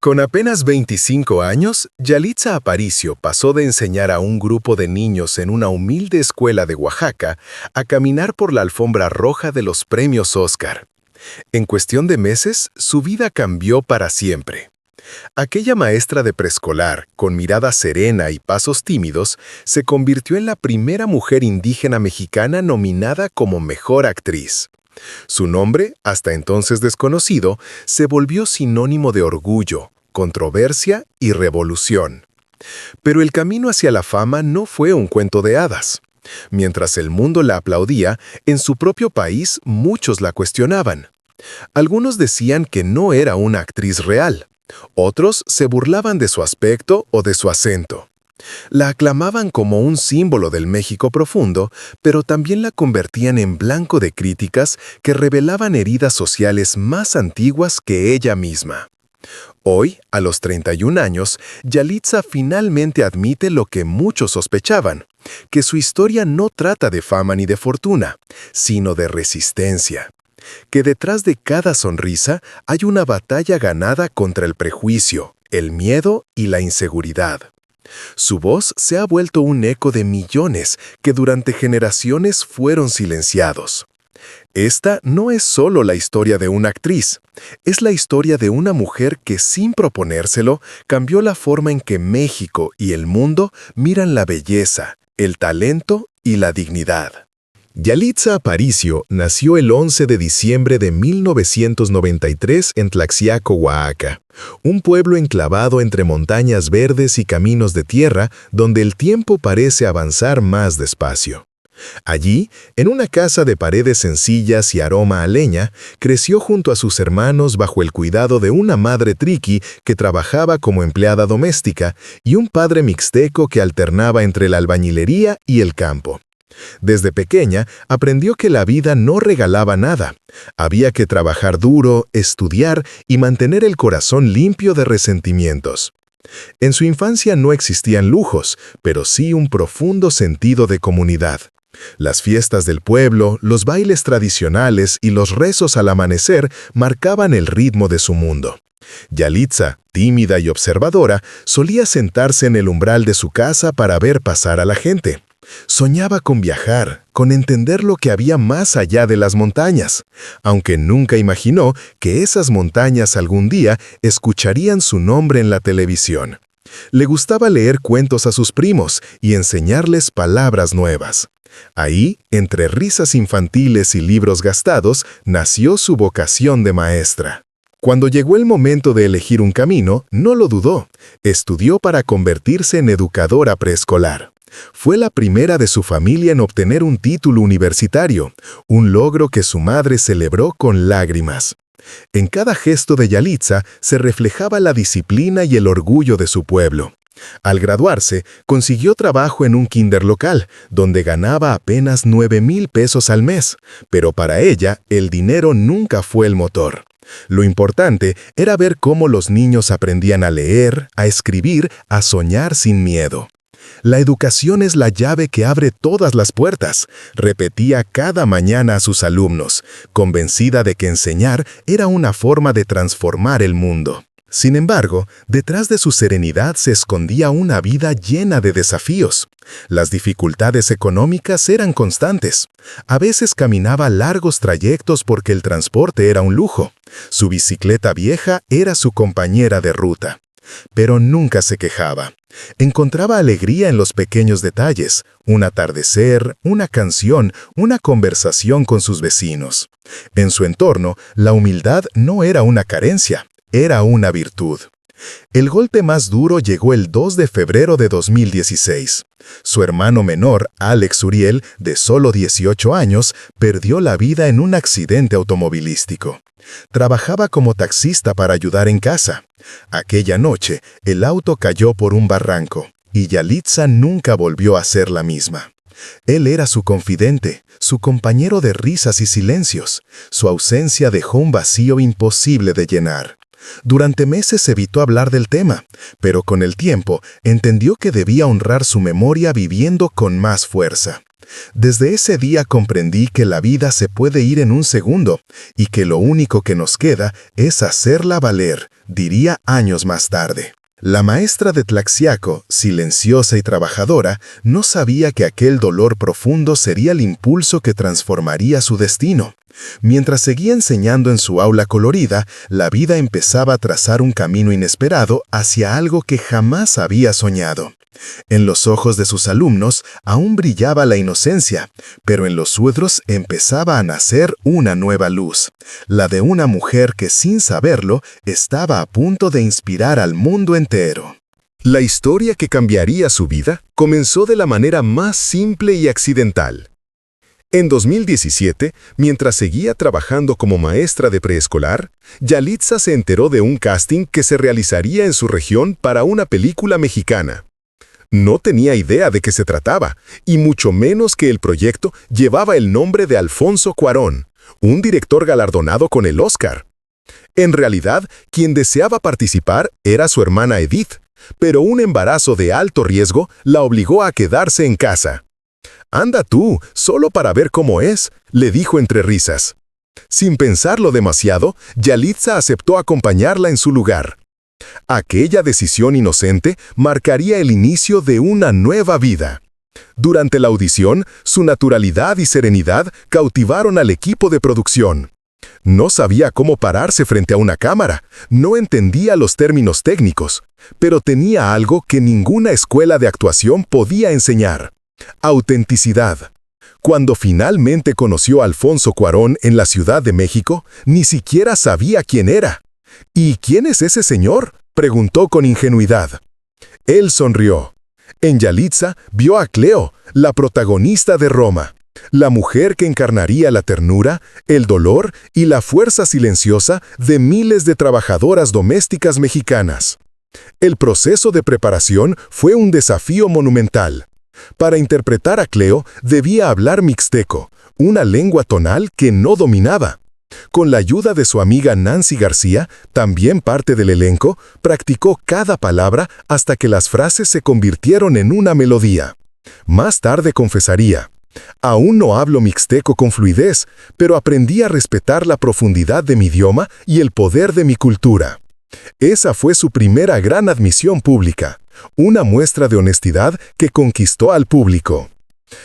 Con apenas 25 años, Yalitza Aparicio pasó de enseñar a un grupo de niños en una humilde escuela de Oaxaca a caminar por la alfombra roja de los premios Oscar. En cuestión de meses, su vida cambió para siempre. Aquella maestra de preescolar, con mirada serena y pasos tímidos, se convirtió en la primera mujer indígena mexicana nominada como mejor actriz. Su nombre, hasta entonces desconocido, se volvió sinónimo de orgullo, controversia y revolución. Pero el camino hacia la fama no fue un cuento de hadas. Mientras el mundo la aplaudía, en su propio país muchos la cuestionaban. Algunos decían que no era una actriz real. Otros se burlaban de su aspecto o de su acento. La aclamaban como un símbolo del México profundo, pero también la convertían en blanco de críticas que revelaban heridas sociales más antiguas que ella misma. Hoy, a los 31 años, Yalitza finalmente admite lo que muchos sospechaban, que su historia no trata de fama ni de fortuna, sino de resistencia. Que detrás de cada sonrisa hay una batalla ganada contra el prejuicio, el miedo y la inseguridad. Su voz se ha vuelto un eco de millones que durante generaciones fueron silenciados. Esta no es solo la historia de una actriz, es la historia de una mujer que sin proponérselo cambió la forma en que México y el mundo miran la belleza, el talento y la dignidad. Yalitza Aparicio nació el 11 de diciembre de 1993 en Tlaxiaco, Oaxaca, un pueblo enclavado entre montañas verdes y caminos de tierra donde el tiempo parece avanzar más despacio. Allí, en una casa de paredes sencillas y aroma a leña, creció junto a sus hermanos bajo el cuidado de una madre triqui que trabajaba como empleada doméstica y un padre mixteco que alternaba entre la albañilería y el campo. Desde pequeña aprendió que la vida no regalaba nada. Había que trabajar duro, estudiar y mantener el corazón limpio de resentimientos. En su infancia no existían lujos, pero sí un profundo sentido de comunidad. Las fiestas del pueblo, los bailes tradicionales y los rezos al amanecer marcaban el ritmo de su mundo. Yalitza, tímida y observadora, solía sentarse en el umbral de su casa para ver pasar a la gente. Soñaba con viajar, con entender lo que había más allá de las montañas, aunque nunca imaginó que esas montañas algún día escucharían su nombre en la televisión. Le gustaba leer cuentos a sus primos y enseñarles palabras nuevas. Ahí, entre risas infantiles y libros gastados, nació su vocación de maestra. Cuando llegó el momento de elegir un camino, no lo dudó. Estudió para convertirse en educadora preescolar. Fue la primera de su familia en obtener un título universitario, un logro que su madre celebró con lágrimas. En cada gesto de Yalitza se reflejaba la disciplina y el orgullo de su pueblo. Al graduarse, consiguió trabajo en un kinder local, donde ganaba apenas 9,000 pesos al mes, pero para ella el dinero nunca fue el motor. Lo importante era ver cómo los niños aprendían a leer, a escribir, a soñar sin miedo. La educación es la llave que abre todas las puertas, repetía cada mañana a sus alumnos, convencida de que enseñar era una forma de transformar el mundo. Sin embargo, detrás de su serenidad se escondía una vida llena de desafíos. Las dificultades económicas eran constantes. A veces caminaba largos trayectos porque el transporte era un lujo. Su bicicleta vieja era su compañera de ruta. Pero nunca se quejaba. Encontraba alegría en los pequeños detalles, un atardecer, una canción, una conversación con sus vecinos. En su entorno, la humildad no era una carencia, era una virtud. El golpe más duro llegó el 2 de febrero de 2016. Su hermano menor, Alex Uriel, de solo 18 años, perdió la vida en un accidente automovilístico. Trabajaba como taxista para ayudar en casa. Aquella noche, el auto cayó por un barranco, y Yalitza nunca volvió a ser la misma. Él era su confidente, su compañero de risas y silencios. Su ausencia dejó un vacío imposible de llenar. Durante meses evitó hablar del tema, pero con el tiempo entendió que debía honrar su memoria viviendo con más fuerza. Desde ese día comprendí que la vida se puede ir en un segundo y que lo único que nos queda es hacerla valer, diría años más tarde. La maestra de Tlaxiaco, silenciosa y trabajadora, no sabía que aquel dolor profundo sería el impulso que transformaría su destino. Mientras seguía enseñando en su aula colorida, la vida empezaba a trazar un camino inesperado hacia algo que jamás había soñado. En los ojos de sus alumnos aún brillaba la inocencia, pero en los suyos empezaba a nacer una nueva luz, la de una mujer que sin saberlo estaba a punto de inspirar al mundo entero. La historia que cambiaría su vida comenzó de la manera más simple y accidental. En 2017, mientras seguía trabajando como maestra de preescolar, Yalitza se enteró de un casting que se realizaría en su región para una película mexicana. No tenía idea de qué se trataba, y mucho menos que el proyecto llevaba el nombre de Alfonso Cuarón, un director galardonado con el Oscar. En realidad, quien deseaba participar era su hermana Edith, pero un embarazo de alto riesgo la obligó a quedarse en casa. «Anda tú, solo para ver cómo es», le dijo entre risas. Sin pensarlo demasiado, Yalitza aceptó acompañarla en su lugar. Aquella decisión inocente marcaría el inicio de una nueva vida. Durante la audición, su naturalidad y serenidad cautivaron al equipo de producción. No sabía cómo pararse frente a una cámara, no entendía los términos técnicos, pero tenía algo que ninguna escuela de actuación podía enseñar: autenticidad. Cuando finalmente conoció a Alfonso Cuarón en la Ciudad de México, ni siquiera sabía quién era. «¿Y quién es ese señor?», preguntó con ingenuidad. Él sonrió. En Yalitza vio a Cleo, la protagonista de Roma, la mujer que encarnaría la ternura, el dolor y la fuerza silenciosa de miles de trabajadoras domésticas mexicanas. El proceso de preparación fue un desafío monumental. Para interpretar a Cleo debía hablar mixteco, una lengua tonal que no dominaba. Con la ayuda de su amiga Nancy García, también parte del elenco, practicó cada palabra hasta que las frases se convirtieron en una melodía. Más tarde confesaría: «Aún no hablo mixteco con fluidez, pero aprendí a respetar la profundidad de mi idioma y el poder de mi cultura». Esa fue su primera gran admisión pública, una muestra de honestidad que conquistó al público.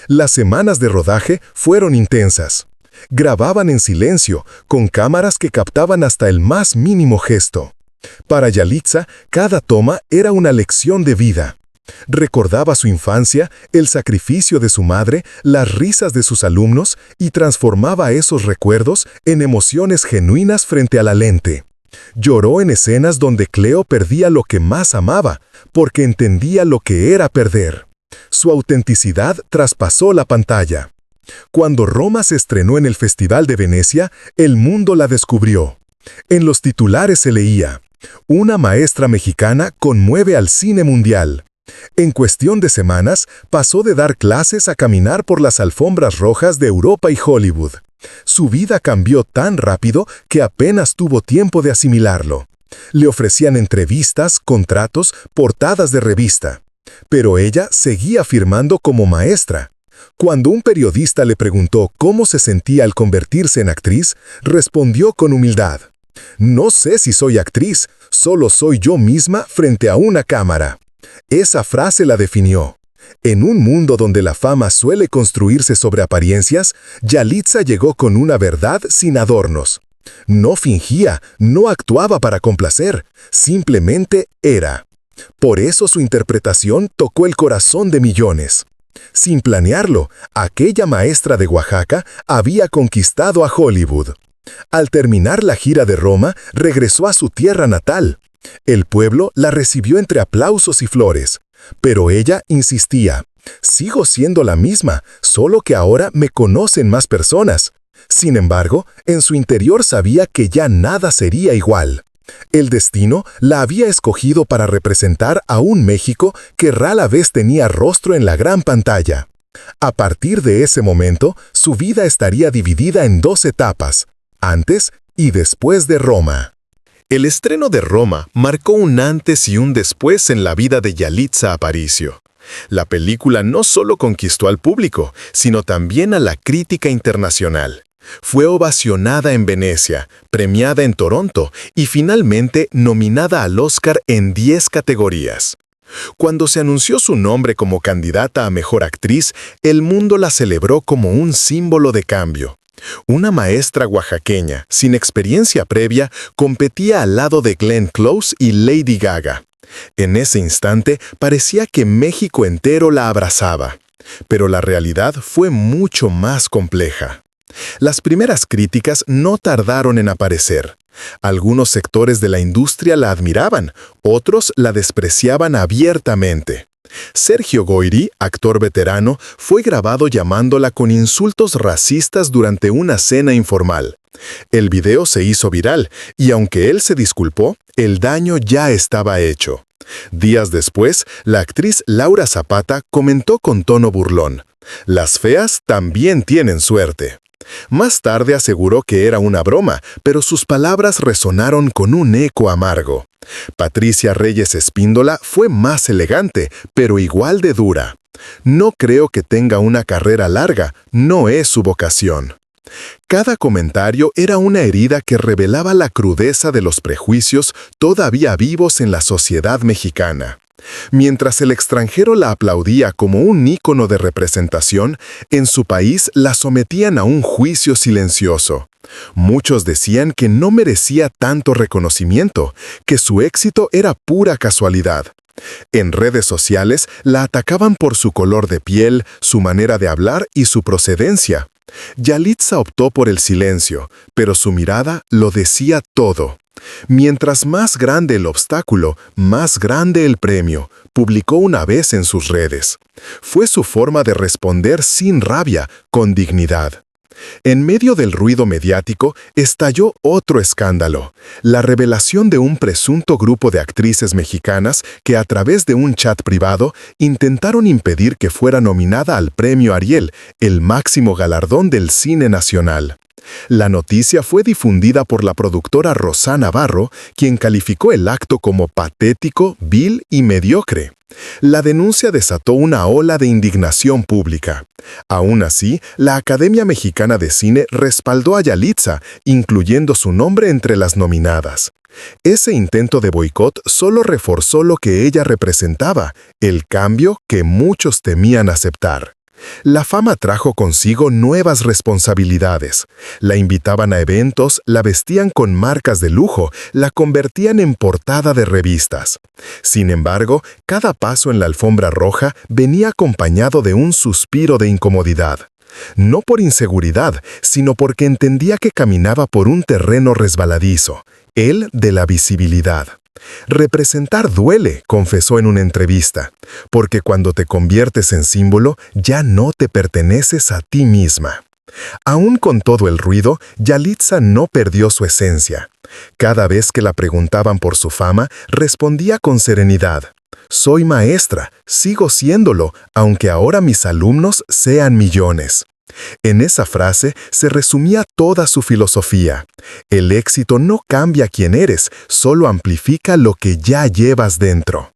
Las semanas de rodaje fueron intensas. Grababan en silencio, con cámaras que captaban hasta el más mínimo gesto. Para Yalitza, cada toma era una lección de vida. Recordaba su infancia, el sacrificio de su madre, las risas de sus alumnos y transformaba esos recuerdos en emociones genuinas frente a la lente. Lloró en escenas donde Cleo perdía lo que más amaba, porque entendía lo que era perder. Su autenticidad traspasó la pantalla. Cuando Roma se estrenó en el Festival de Venecia, el mundo la descubrió. En los titulares se leía: «Una maestra mexicana conmueve al cine mundial». En cuestión de semanas, pasó de dar clases a caminar por las alfombras rojas de Europa y Hollywood. Su vida cambió tan rápido que apenas tuvo tiempo de asimilarlo. Le ofrecían entrevistas, contratos, portadas de revista. Pero ella seguía firmando como maestra. Cuando un periodista le preguntó cómo se sentía al convertirse en actriz, respondió con humildad: «No sé si soy actriz, solo soy yo misma frente a una cámara». Esa frase la definió. En un mundo donde la fama suele construirse sobre apariencias, Yalitza llegó con una verdad sin adornos. No fingía, no actuaba para complacer, simplemente era. Por eso su interpretación tocó el corazón de millones. Sin planearlo, aquella maestra de Oaxaca había conquistado a Hollywood. Al terminar la gira de Roma, regresó a su tierra natal. El pueblo la recibió entre aplausos y flores, pero ella insistía: «Sigo siendo la misma, solo que ahora me conocen más personas». Sin embargo, en su interior sabía que ya nada sería igual. El destino la había escogido para representar a un México que rara vez tenía rostro en la gran pantalla. A partir de ese momento, su vida estaría dividida en dos etapas: antes y después de Roma. El estreno de Roma marcó un antes y un después en la vida de Yalitza Aparicio. La película no solo conquistó al público, sino también a la crítica internacional. Fue ovacionada en Venecia, premiada en Toronto y finalmente nominada al Oscar en 10 categorías. Cuando se anunció su nombre como candidata a Mejor Actriz, el mundo la celebró como un símbolo de cambio. Una maestra oaxaqueña, sin experiencia previa, competía al lado de Glenn Close y Lady Gaga. En ese instante parecía que México entero la abrazaba. Pero la realidad fue mucho más compleja. Las primeras críticas no tardaron en aparecer. Algunos sectores de la industria la admiraban, otros la despreciaban abiertamente. Sergio Goyri, actor veterano, fue grabado llamándola con insultos racistas durante una cena informal. El video se hizo viral y aunque él se disculpó, el daño ya estaba hecho. Días después, la actriz Laura Zapata comentó con tono burlón: «Las feas también tienen suerte». Más tarde aseguró que era una broma, pero sus palabras resonaron con un eco amargo. Patricia Reyes Espíndola fue más elegante, pero igual de dura. «No creo que tenga una carrera larga, no es su vocación». Cada comentario era una herida que revelaba la crudeza de los prejuicios todavía vivos en la sociedad mexicana. Mientras el extranjero la aplaudía como un ícono de representación, en su país la sometían a un juicio silencioso. Muchos decían que no merecía tanto reconocimiento, que su éxito era pura casualidad. En redes sociales la atacaban por su color de piel, su manera de hablar y su procedencia. Yalitza optó por el silencio, pero su mirada lo decía todo. «Mientras más grande el obstáculo, más grande el premio», publicó una vez en sus redes. Fue su forma de responder sin rabia, con dignidad. En medio del ruido mediático, estalló otro escándalo: la revelación de un presunto grupo de actrices mexicanas que a través de un chat privado intentaron impedir que fuera nominada al Premio Ariel, el máximo galardón del cine nacional. La noticia fue difundida por la productora Rosana Navarro, quien calificó el acto como patético, vil y mediocre. La denuncia desató una ola de indignación pública. Aún así, la Academia Mexicana de Cine respaldó a Yalitza, incluyendo su nombre entre las nominadas. Ese intento de boicot solo reforzó lo que ella representaba, el cambio que muchos temían aceptar. La fama trajo consigo nuevas responsabilidades. La invitaban a eventos, la vestían con marcas de lujo, la convertían en portada de revistas. Sin embargo, cada paso en la alfombra roja venía acompañado de un suspiro de incomodidad. No por inseguridad, sino porque entendía que caminaba por un terreno resbaladizo, el de la visibilidad. «Representar duele», confesó en una entrevista, «porque cuando te conviertes en símbolo, ya no te perteneces a ti misma». Aún con todo el ruido, Yalitza no perdió su esencia. Cada vez que la preguntaban por su fama, respondía con serenidad: «Soy maestra, sigo siéndolo, aunque ahora mis alumnos sean millones». En esa frase se resumía toda su filosofía. El éxito no cambia quién eres, solo amplifica lo que ya llevas dentro.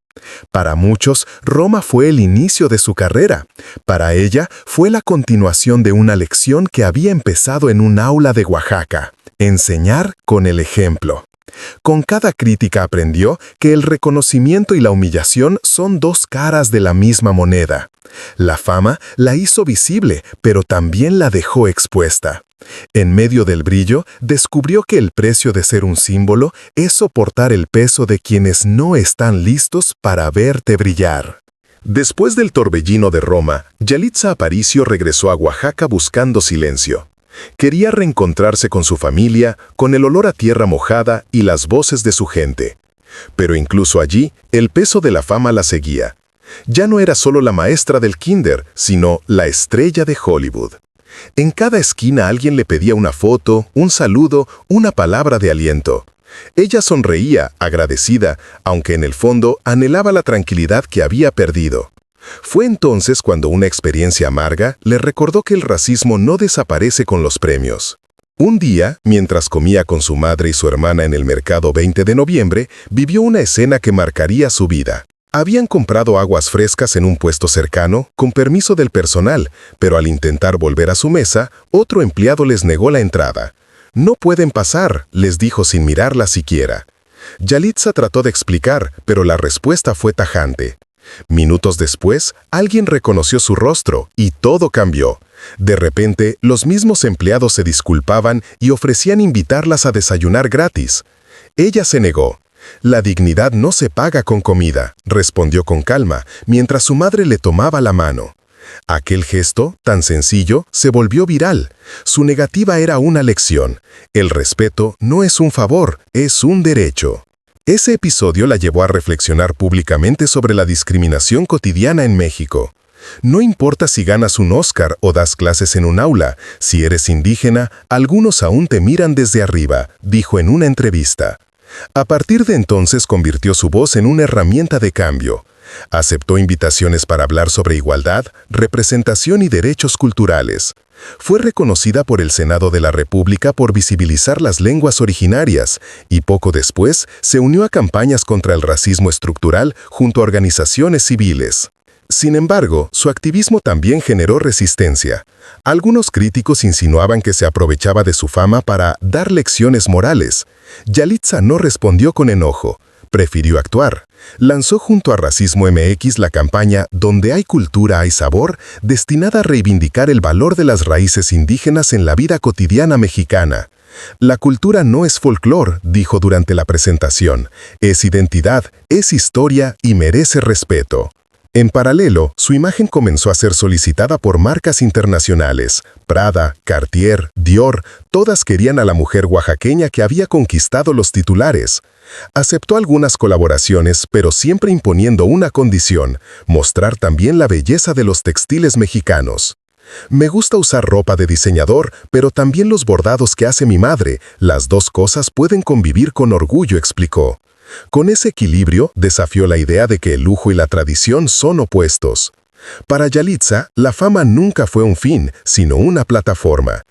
Para muchos, Roma fue el inicio de su carrera. Para ella, fue la continuación de una lección que había empezado en un aula de Oaxaca: enseñar con el ejemplo. Con cada crítica aprendió que el reconocimiento y la humillación son dos caras de la misma moneda. La fama la hizo visible, pero también la dejó expuesta. En medio del brillo, descubrió que el precio de ser un símbolo es soportar el peso de quienes no están listos para verte brillar. Después del torbellino de Roma, Yalitza Aparicio regresó a Oaxaca buscando silencio. Quería reencontrarse con su familia, con el olor a tierra mojada y las voces de su gente. Pero incluso allí, el peso de la fama la seguía. Ya no era solo la maestra del kinder, sino la estrella de Hollywood. En cada esquina alguien le pedía una foto, un saludo, una palabra de aliento. Ella sonreía, agradecida, aunque en el fondo anhelaba la tranquilidad que había perdido. Fue entonces cuando una experiencia amarga le recordó que el racismo no desaparece con los premios. Un día, mientras comía con su madre y su hermana en el mercado 20 de noviembre, vivió una escena que marcaría su vida. Habían comprado aguas frescas en un puesto cercano, con permiso del personal, pero al intentar volver a su mesa, otro empleado les negó la entrada. «No pueden pasar», les dijo sin mirarla siquiera. Yalitza trató de explicar, pero la respuesta fue tajante. Minutos después, alguien reconoció su rostro y todo cambió. De repente, los mismos empleados se disculpaban y ofrecían invitarlas a desayunar gratis. Ella se negó. «La dignidad no se paga con comida», respondió con calma, mientras su madre le tomaba la mano. Aquel gesto, tan sencillo, se volvió viral. Su negativa era una lección. El respeto no es un favor, es un derecho. Ese episodio la llevó a reflexionar públicamente sobre la discriminación cotidiana en México. «No importa si ganas un Oscar o das clases en un aula, si eres indígena, algunos aún te miran desde arriba», dijo en una entrevista. A partir de entonces convirtió su voz en una herramienta de cambio. Aceptó invitaciones para hablar sobre igualdad, representación y derechos culturales. Fue reconocida por el Senado de la República por visibilizar las lenguas originarias y poco después se unió a campañas contra el racismo estructural junto a organizaciones civiles. Sin embargo, su activismo también generó resistencia. Algunos críticos insinuaban que se aprovechaba de su fama para dar lecciones morales. Yalitza no respondió con enojo. Prefirió actuar. Lanzó junto a Racismo MX la campaña «Donde hay cultura hay sabor», destinada a reivindicar el valor de las raíces indígenas en la vida cotidiana mexicana. «La cultura no es folclor», dijo durante la presentación. «Es identidad, es historia y merece respeto». En paralelo, su imagen comenzó a ser solicitada por marcas internacionales. Prada, Cartier, Dior, todas querían a la mujer oaxaqueña que había conquistado los titulares. Aceptó algunas colaboraciones, pero siempre imponiendo una condición: mostrar también la belleza de los textiles mexicanos. «Me gusta usar ropa de diseñador, pero también los bordados que hace mi madre. Las dos cosas pueden convivir con orgullo», explicó. Con ese equilibrio, desafió la idea de que el lujo y la tradición son opuestos. Para Yalitza, la fama nunca fue un fin, sino una plataforma.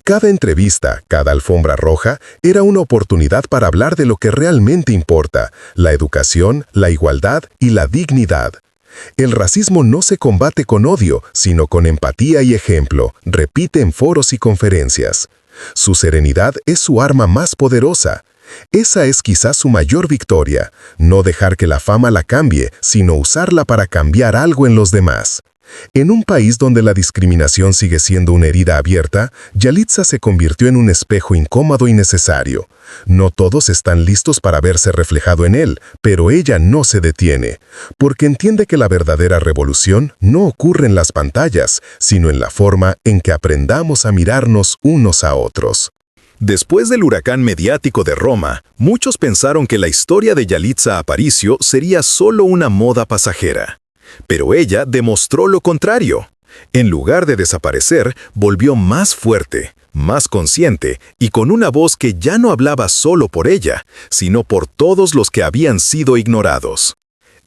Cada entrevista, cada alfombra roja, era una oportunidad para hablar de lo que realmente importa: la educación, la igualdad y la dignidad. «El racismo no se combate con odio, sino con empatía y ejemplo», repite en foros y conferencias. Su serenidad es su arma más poderosa. Esa es quizás su mayor victoria: no dejar que la fama la cambie, sino usarla para cambiar algo en los demás. En un país donde la discriminación sigue siendo una herida abierta, Yalitza se convirtió en un espejo incómodo y necesario. No todos están listos para verse reflejado en él, pero ella no se detiene, porque entiende que la verdadera revolución no ocurre en las pantallas, sino en la forma en que aprendamos a mirarnos unos a otros. Después del huracán mediático de Roma, muchos pensaron que la historia de Yalitza Aparicio sería solo una moda pasajera. Pero ella demostró lo contrario. En lugar de desaparecer, volvió más fuerte, más consciente y con una voz que ya no hablaba solo por ella, sino por todos los que habían sido ignorados.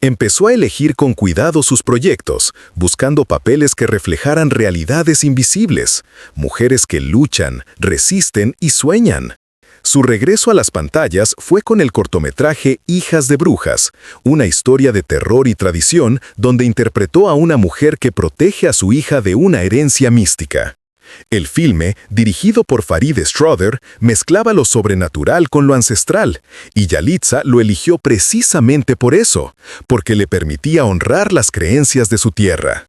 Empezó a elegir con cuidado sus proyectos, buscando papeles que reflejaran realidades invisibles, mujeres que luchan, resisten y sueñan. Su regreso a las pantallas fue con el cortometraje Hijas de Brujas, una historia de terror y tradición donde interpretó a una mujer que protege a su hija de una herencia mística. El filme, dirigido por Farideh Schroeder, mezclaba lo sobrenatural con lo ancestral, y Yalitza lo eligió precisamente por eso, porque le permitía honrar las creencias de su tierra.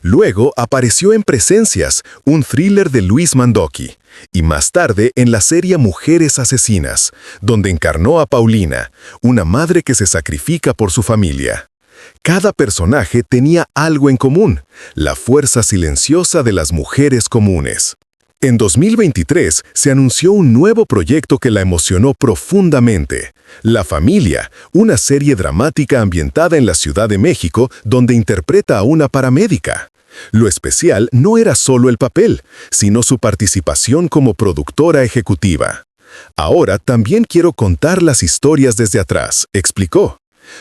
Luego apareció en Presencias, un thriller de Luis Mandoki, y más tarde en la serie Mujeres Asesinas, donde encarnó a Paulina, una madre que se sacrifica por su familia. Cada personaje tenía algo en común: la fuerza silenciosa de las mujeres comunes. En 2023 se anunció un nuevo proyecto que la emocionó profundamente: La Familia, una serie dramática ambientada en la Ciudad de México donde interpreta a una paramédica. Lo especial no era solo el papel, sino su participación como productora ejecutiva. «Ahora también quiero contar las historias desde atrás», explicó.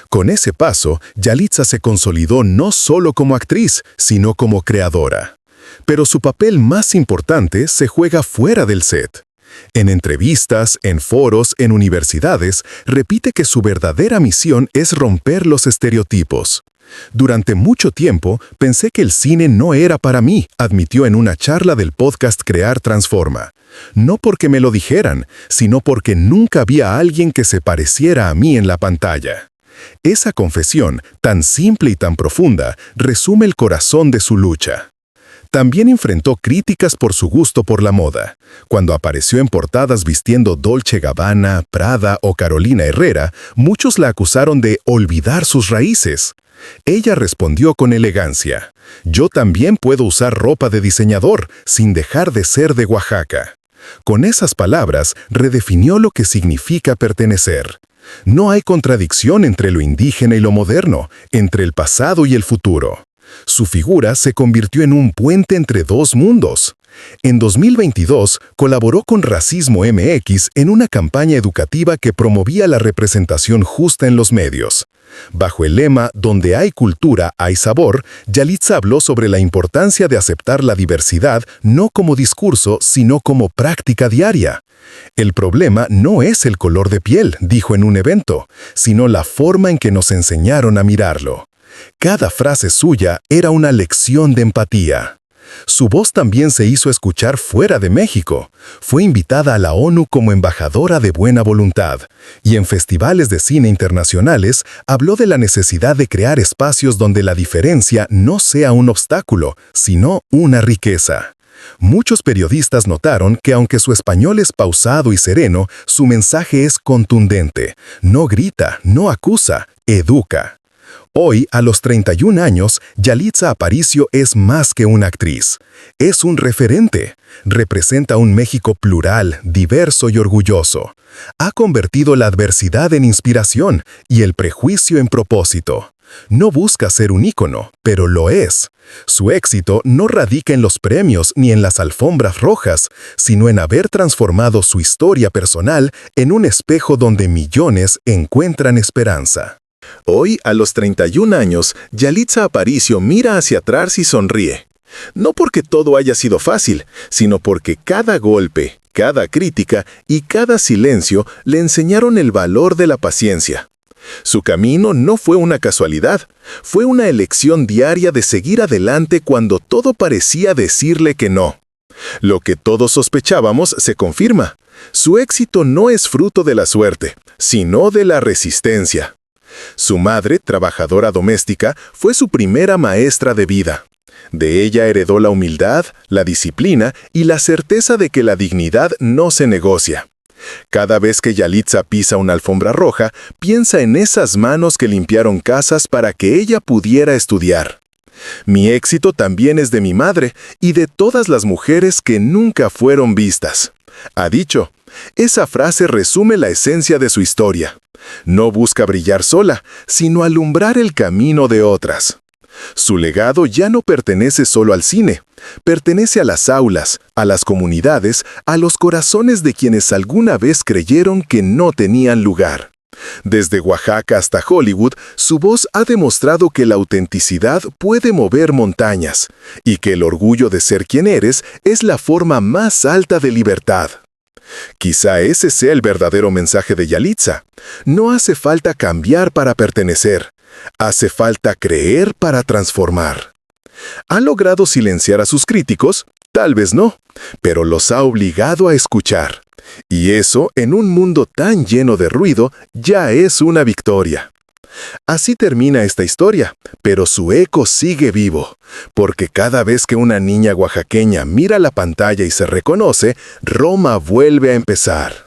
Con ese paso, Yalitza se consolidó no solo como actriz, sino como creadora. Pero su papel más importante se juega fuera del set. En entrevistas, en foros, en universidades, repite que su verdadera misión es romper los estereotipos. Durante mucho tiempo pensé que el cine no era para mí, admitió en una charla del podcast Crear Transforma. No porque me lo dijeran, sino porque nunca había a alguien que se pareciera a mí en la pantalla. Esa confesión, tan simple y tan profunda, resume el corazón de su lucha. También enfrentó críticas por su gusto por la moda. Cuando apareció en portadas vistiendo Dolce & Gabbana, Prada o Carolina Herrera, muchos la acusaron de olvidar sus raíces. Ella respondió con elegancia: «Yo también puedo usar ropa de diseñador, sin dejar de ser de Oaxaca». Con esas palabras, redefinió lo que significa pertenecer. No hay contradicción entre lo indígena y lo moderno, entre el pasado y el futuro. Su figura se convirtió en un puente entre dos mundos. En 2022, colaboró con Racismo MX en una campaña educativa que promovía la representación justa en los medios. Bajo el lema «Donde hay cultura, hay sabor», Yalitza habló sobre la importancia de aceptar la diversidad no como discurso, sino como práctica diaria. «El problema no es el color de piel», dijo en un evento, sino la forma en que nos enseñaron a mirarlo. Cada frase suya era una lección de empatía. Su voz también se hizo escuchar fuera de México. Fue invitada a la ONU como embajadora de buena voluntad, y en festivales de cine internacionales habló de la necesidad de crear espacios donde la diferencia no sea un obstáculo, sino una riqueza. Muchos periodistas notaron que aunque su español es pausado y sereno, su mensaje es contundente. No grita, no acusa, educa. Hoy, a los 31 años, Yalitza Aparicio es más que una actriz. Es un referente. Representa un México plural, diverso y orgulloso. Ha convertido la adversidad en inspiración y el prejuicio en propósito. No busca ser un ícono, pero lo es. Su éxito no radica en los premios ni en las alfombras rojas, sino en haber transformado su historia personal en un espejo donde millones encuentran esperanza. Hoy, a los 31 años, Yalitza Aparicio mira hacia atrás y sonríe. No porque todo haya sido fácil, sino porque cada golpe, cada crítica y cada silencio le enseñaron el valor de la paciencia. Su camino no fue una casualidad, fue una elección diaria de seguir adelante cuando todo parecía decirle que no. Lo que todos sospechábamos se confirma. Su éxito no es fruto de la suerte, sino de la resistencia. Su madre, trabajadora doméstica, fue su primera maestra de vida. De ella heredó la humildad, la disciplina y la certeza de que la dignidad no se negocia. Cada vez que Yalitza pisa una alfombra roja, piensa en esas manos que limpiaron casas para que ella pudiera estudiar. Mi éxito también es de mi madre y de todas las mujeres que nunca fueron vistas, ha dicho. Esa frase resume la esencia de su historia. No busca brillar sola, sino alumbrar el camino de otras. Su legado ya no pertenece solo al cine, pertenece a las aulas, a las comunidades, a los corazones de quienes alguna vez creyeron que no tenían lugar. Desde Oaxaca hasta Hollywood, su voz ha demostrado que la autenticidad puede mover montañas y que el orgullo de ser quien eres es la forma más alta de libertad. Quizá ese sea el verdadero mensaje de Yalitza. No hace falta cambiar para pertenecer. Hace falta creer para transformar. ¿Ha logrado silenciar a sus críticos? Tal vez no, pero los ha obligado a escuchar. Y eso, en un mundo tan lleno de ruido, ya es una victoria. Así termina esta historia, pero su eco sigue vivo, porque cada vez que una niña oaxaqueña mira la pantalla y se reconoce, Roma vuelve a empezar.